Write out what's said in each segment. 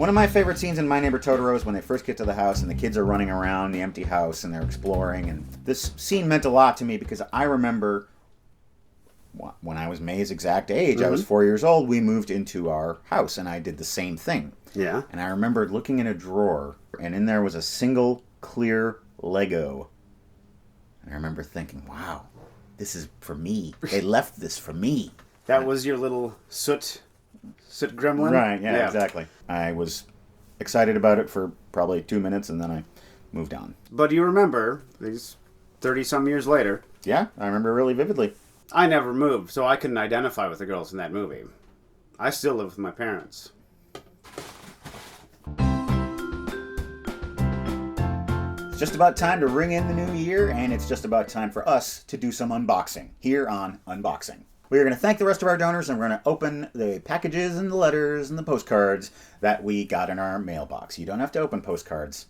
One of my favorite scenes in My Neighbor Totoro is when they first get to the house and the kids are running around the empty house and they're exploring. And this scene meant a lot to me because I remember when I was May's exact age, I was 4 years old, we moved into our house and I did the same thing. Yeah. And I remember looking in a drawer and in there was a single clear Lego. And I remember thinking, wow, this is for me. They left this for me. That was your little soot gremlin? Right, yeah, exactly. I was excited about it for probably 2 minutes, and then I moved on. But you remember, these 30-some years later... Yeah, I remember really vividly. I never moved, so I couldn't identify with the girls in that movie. I still live with my parents. It's just about time to ring in the new year, and it's just about time for us to do some unboxing here on Unboxing. We are going to thank the rest of our donors, and we're going to open the packages and the letters and the postcards that we got in our mailbox. You don't have to open postcards.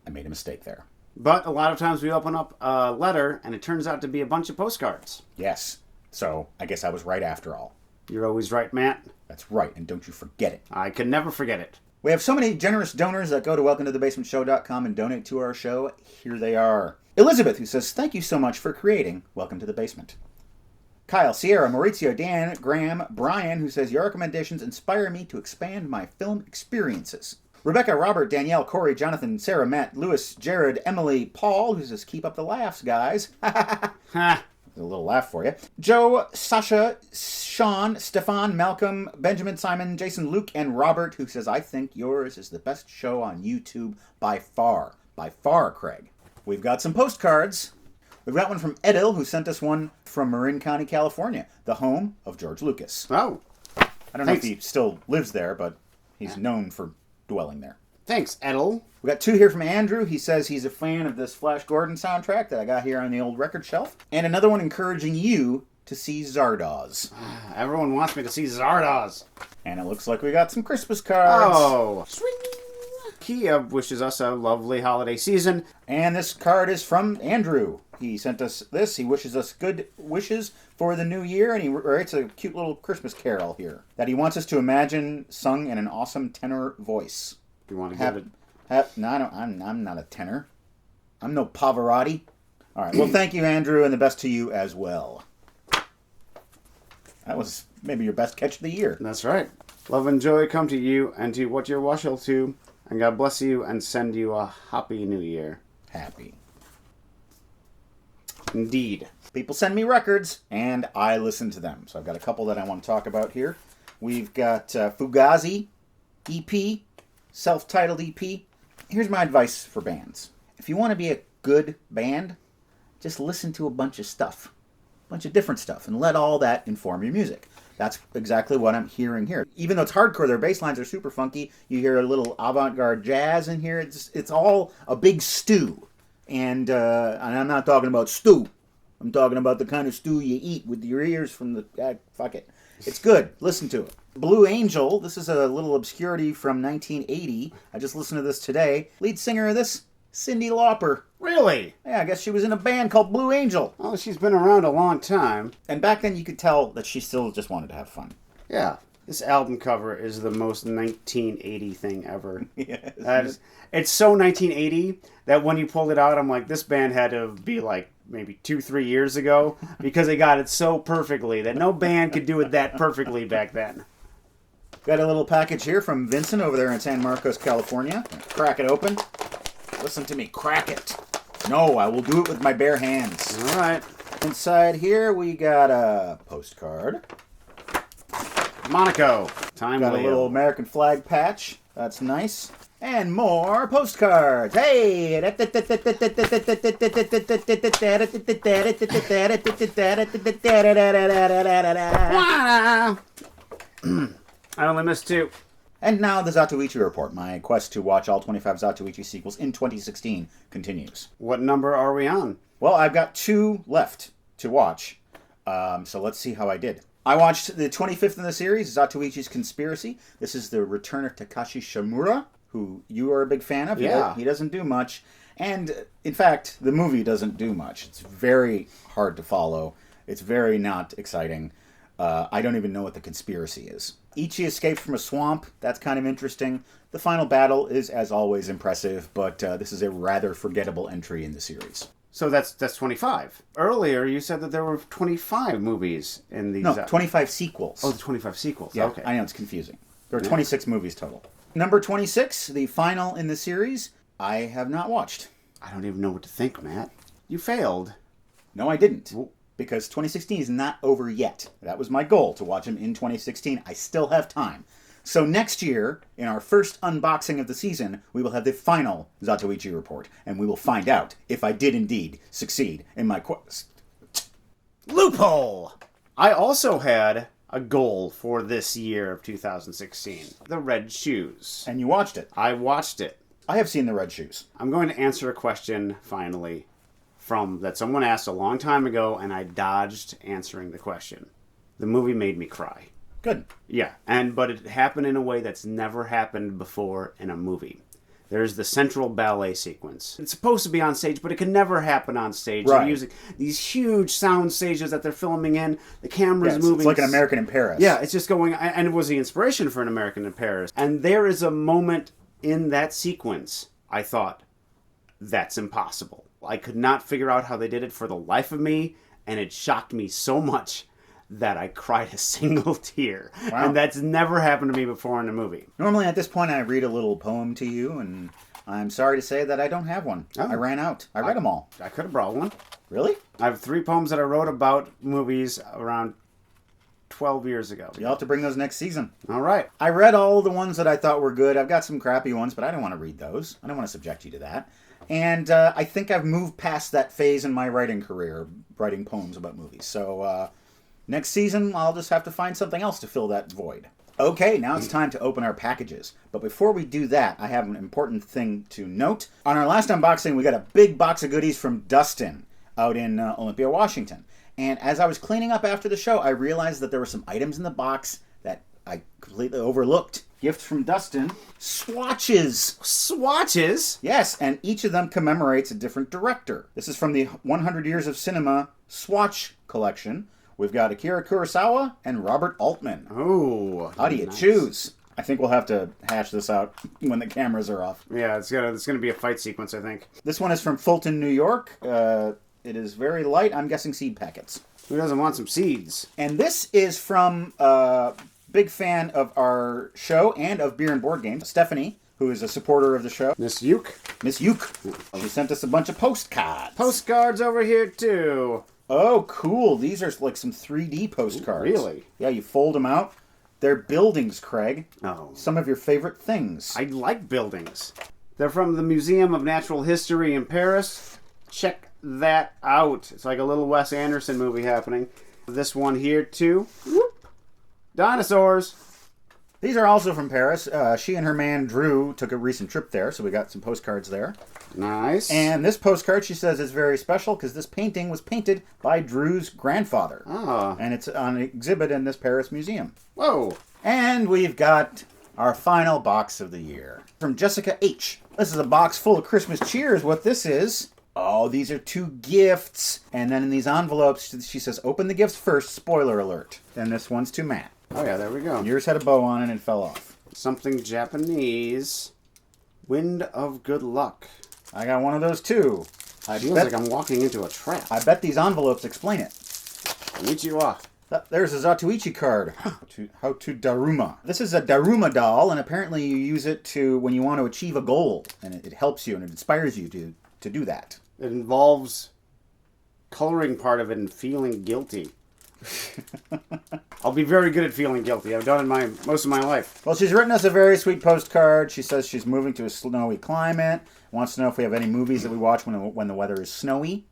I made a mistake there. But a lot of times we open up a letter, and it turns out to be a bunch of postcards. Yes. So I guess I was right after all. You're always right, Matt. That's right, and don't you forget it. I can never forget it. We have so many generous donors that go to welcometothebasementshow.com and donate to our show. Here they are. Elizabeth, who says, thank you so much for creating Welcome to the Basement. Kyle, Sierra, Maurizio, Dan, Graham, Brian, who says, your recommendations inspire me to expand my film experiences. Rebecca, Robert, Danielle, Corey, Jonathan, Sarah, Matt, Lewis, Jared, Emily, Paul, who says, keep up the laughs, guys. Ha! A little laugh for you. Joe, Sasha, Sean, Stefan, Malcolm, Benjamin, Simon, Jason, Luke, and Robert, who says, I think yours is the best show on YouTube by far. By far, Craig. We've got some postcards. We've got one from Edil, who sent us one from Marin County, California, the home of George Lucas. Oh. I don't know if he still lives there, but he's known for dwelling there. Thanks, Edel. We got two here from Andrew. He says he's a fan of this Flash Gordon soundtrack that I got here on the old record shelf. And another one encouraging you to see Zardoz. Everyone wants me to see Zardoz. And it looks like we got some Christmas cards. Oh. Swing. Kia wishes us a lovely holiday season. And this card is from Andrew. He sent us this. He wishes us good wishes for the new year, and he writes a cute little Christmas carol here that he wants us to imagine sung in an awesome tenor voice. Do you want to give it? No, I'm not a tenor. I'm no Pavarotti. All right. Well, thank you, Andrew, and the best to you as well. That was maybe your best catch of the year. That's right. Love and joy come to you and to what you're washel to, and God bless you and send you a happy new year. Happy. Indeed. People send me records, and I listen to them. So I've got a couple that I want to talk about here. We've got Fugazi EP, self-titled EP. Here's my advice for bands. If you want to be a good band, just listen to a bunch of stuff. A bunch of different stuff, and let all that inform your music. That's exactly what I'm hearing here. Even though it's hardcore, their bass lines are super funky. You hear a little avant-garde jazz in here. It's all a big stew. And I'm not talking about stew. I'm talking about the kind of stew you eat with your ears from the... fuck it. It's good. Listen to it. Blue Angel. This is a little obscurity from 1980. I just listened to this today. Lead singer of this, Cyndi Lauper. Really? Yeah, I guess she was in a band called Blue Angel. Oh, she's been around a long time. And back then you could tell that she still just wanted to have fun. Yeah. This album cover is the most 1980 thing ever. Yes. It's so 1980 that when you pulled it out, I'm like, this band had to be like maybe 2-3 years ago because they got it so perfectly that no band could do it that perfectly back then. Got a little package here from Vincent over there in San Marcos, California. Crack it open. Listen to me, crack it. No, I will do it with my bare hands. All right. Inside here, we got a postcard. Monaco. Time Got a little American flag patch. That's nice. And more postcards. Hey! I only missed 2. And now the Zatoichi report. My quest to watch all 25 Zatoichi sequels in 2016 continues. What number are we on? Well, I've got 2 left to watch. So let's see how I did. I watched the 25th in the series, Zatoichi's Conspiracy. This is the return of Takashi Shimura, who you are a big fan of. Yeah. He doesn't do much. And, in fact, the movie doesn't do much. It's very hard to follow. It's very not exciting. I don't even know what the conspiracy is. Ichi escapes from a swamp. That's kind of interesting. The final battle is, as always, impressive, but this is a rather forgettable entry in the series. So that's 25. Earlier, you said that there were 25 movies in these... No, 25 sequels. Oh, the 25 sequels. Yeah, Okay. I know, it's confusing. There are 26 movies total. Number 26, the final in the series, I have not watched. I don't even know what to think, Matt. You failed. No, I didn't. Because 2016 is not over yet. That was my goal, to watch them in 2016. I still have time. So next year, in our first unboxing of the season, we will have the final Zatoichi report, and we will find out if I did indeed succeed in my quest. Loophole! I also had a goal for this year of 2016. The Red Shoes. And you watched it. I watched it. I have seen the Red Shoes. I'm going to answer a question, finally, that someone asked a long time ago, and I dodged answering the question. The movie made me cry. Good. Yeah, but it happened in a way that's never happened before in a movie. There's the central ballet sequence. It's supposed to be on stage, but it can never happen on stage. Right. They're using these huge sound stages that they're filming in. The camera's moving. It's like an American in Paris. Yeah, it's just going, and it was the inspiration for An American in Paris. And there is a moment in that sequence, I thought, that's impossible. I could not figure out how they did it for the life of me, and it shocked me so much that I cried a single tear. Wow. And that's never happened to me before in a movie. Normally at this point I read a little poem to you, and I'm sorry to say that I don't have one. Oh. I ran out. I read them all. I could have brought one. Really? I have 3 poems that I wrote about movies around 12 years ago. You'll have to bring those next season. All right. I read all the ones that I thought were good. I've got some crappy ones, but I don't want to read those. I don't want to subject you to that. And I think I've moved past that phase in my writing career, writing poems about movies. So next season, I'll just have to find something else to fill that void. Okay, now it's time to open our packages. But before we do that, I have an important thing to note. On our last unboxing, we got a big box of goodies from Dustin out in Olympia, Washington. And as I was cleaning up after the show, I realized that there were some items in the box that I completely overlooked. Gift from Dustin. Swatches! Swatches? Yes, and each of them commemorates a different director. This is from the 100 Years of Cinema Swatch collection. We've got Akira Kurosawa and Robert Altman. Oh, How do you choose? I think we'll have to hash this out when the cameras are off. Yeah, it's gonna be a fight sequence, I think. This one is from Fulton, New York. It is very light. I'm guessing seed packets. Who doesn't want some seeds? And this is from big fan of our show and of Beer and Board Games, Stephanie, who is a supporter of the show. Miss Uke? Miss Uke. She sent us a bunch of postcards. Postcards over here, too. Oh, cool. These are like some 3D postcards. Really? Yeah, you fold them out. They're buildings, Craig. Oh. Some of your favorite things. I like buildings. They're from the Museum of Natural History in Paris. Check that out. It's like a little Wes Anderson movie happening. This one here, too. Whoop. Dinosaurs. These are also from Paris. She and her man, Drew, took a recent trip there, so we got some postcards there. Nice. And this postcard, she says, is very special because this painting was painted by Drew's grandfather. Ah. And it's on exhibit in this Paris museum. Whoa. And we've got our final box of the year. From Jessica H. This is a box full of Christmas cheer is what this is. Oh, these are 2 gifts. And then in these envelopes, she says, open the gifts first, spoiler alert. And this one's to Matt. Oh, yeah, there we go. Yours had a bow on it and fell off. Something Japanese. Wind of Good Luck. I got one of those too. Feels like I'm walking into a trap. I bet these envelopes explain it. Konnichiwa. There's a Zatoichi card. How to Daruma. This is a Daruma doll, and apparently you use it to when you want to achieve a goal, and it helps you and it inspires you to do that. It involves coloring part of it and feeling guilty. I'll be very good at feeling guilty. I've done it most of my life. Well, she's written us a very sweet postcard. She says she's moving to a snowy climate. Wants to know if we have any movies that we watch when the weather is snowy.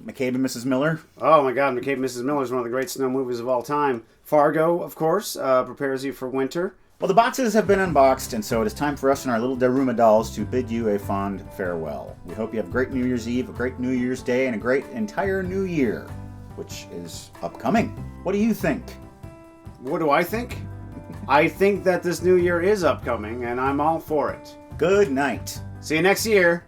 McCabe and Mrs. Miller. Oh my God, McCabe and Mrs. Miller is one of the great snow movies of all time. Fargo, of course, prepares you for winter. Well, the boxes have been unboxed, and so it is time for us and our little Daruma dolls to bid you a fond farewell. We hope you have a great New Year's Eve, a great New Year's Day, and a great entire New Year, which is upcoming. What do you think? What do I think? I think that this new year is upcoming, and I'm all for it. Good night. See you next year.